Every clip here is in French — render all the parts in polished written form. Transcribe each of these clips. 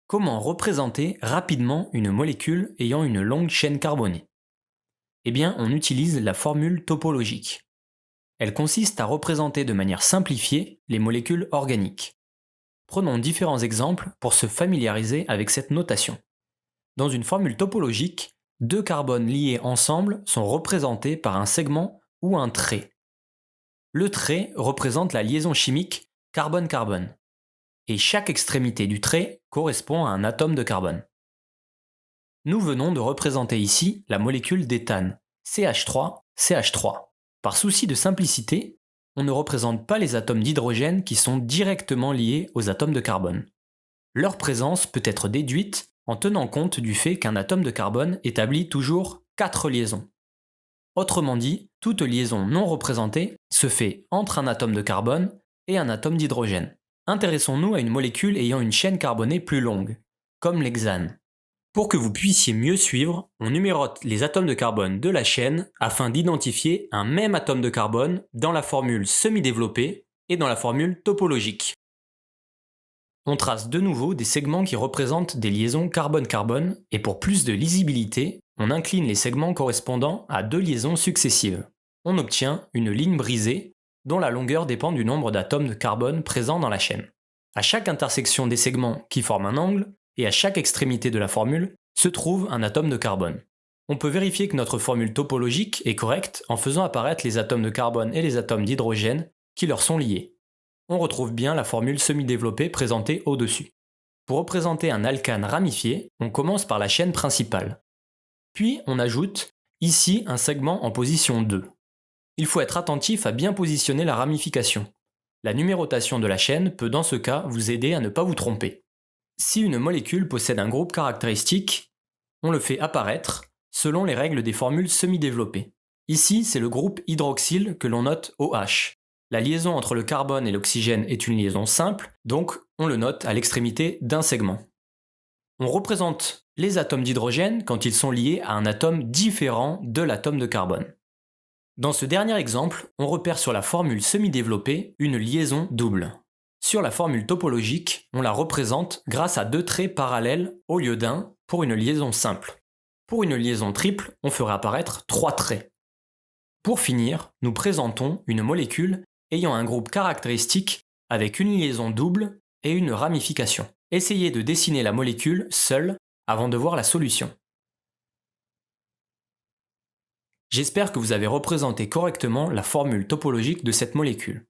Comment représenter rapidement une molécule ayant une longue chaîne carbonée? Eh bien, on utilise la formule topologique. Elle consiste à représenter de manière simplifiée les molécules organiques. Prenons différents exemples pour se familiariser avec cette notation. Dans une formule topologique, deux carbones liés ensemble sont représentés par un segment ou un trait. Le trait représente la liaison chimique carbone-carbone, et chaque extrémité du trait correspond à un atome de carbone. Nous venons de représenter ici la molécule d'éthane, CH3CH3. Par souci de simplicité, on ne représente pas les atomes d'hydrogène qui sont directement liés aux atomes de carbone. Leur présence peut être déduite en tenant compte du fait qu'un atome de carbone établit toujours 4 liaisons. Autrement dit, toute liaison non représentée se fait entre un atome de carbone et un atome d'hydrogène. Intéressons-nous à une molécule ayant une chaîne carbonée plus longue, comme l'hexane. Pour que vous puissiez mieux suivre, on numérote les atomes de carbone de la chaîne afin d'identifier un même atome de carbone dans la formule semi-développée et dans la formule topologique. On trace de nouveau des segments qui représentent des liaisons carbone-carbone et pour plus de lisibilité, on incline les segments correspondant à deux liaisons successives. On obtient une ligne brisée dont la longueur dépend du nombre d'atomes de carbone présents dans la chaîne. À chaque intersection des segments qui forment un angle, et à chaque extrémité de la formule se trouve un atome de carbone. On peut vérifier que notre formule topologique est correcte en faisant apparaître les atomes de carbone et les atomes d'hydrogène qui leur sont liés. On retrouve bien la formule semi-développée présentée au-dessus. Pour représenter un alcane ramifié, on commence par la chaîne principale. Puis on ajoute ici un segment en position 2. Il faut être attentif à bien positionner la ramification. La numérotation de la chaîne peut dans ce cas vous aider à ne pas vous tromper. Si une molécule possède un groupe caractéristique, on le fait apparaître selon les règles des formules semi-développées. Ici, c'est le groupe hydroxyle que l'on note OH. La liaison entre le carbone et l'oxygène est une liaison simple, donc on le note à l'extrémité d'un segment. On représente les atomes d'hydrogène quand ils sont liés à un atome différent de l'atome de carbone. Dans ce dernier exemple, on repère sur la formule semi-développée une liaison double. Sur la formule topologique, on la représente grâce à deux traits parallèles au lieu d'un pour une liaison simple. Pour une liaison triple, on fera apparaître trois traits. Pour finir, nous présentons une molécule ayant un groupe caractéristique avec une liaison double et une ramification. Essayez de dessiner la molécule seule avant de voir la solution. J'espère que vous avez représenté correctement la formule topologique de cette molécule.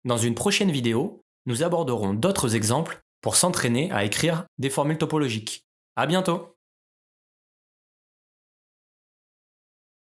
Dans une prochaine vidéo, nous aborderons d'autres exemples pour s'entraîner à écrire des formules topologiques. À bientôt!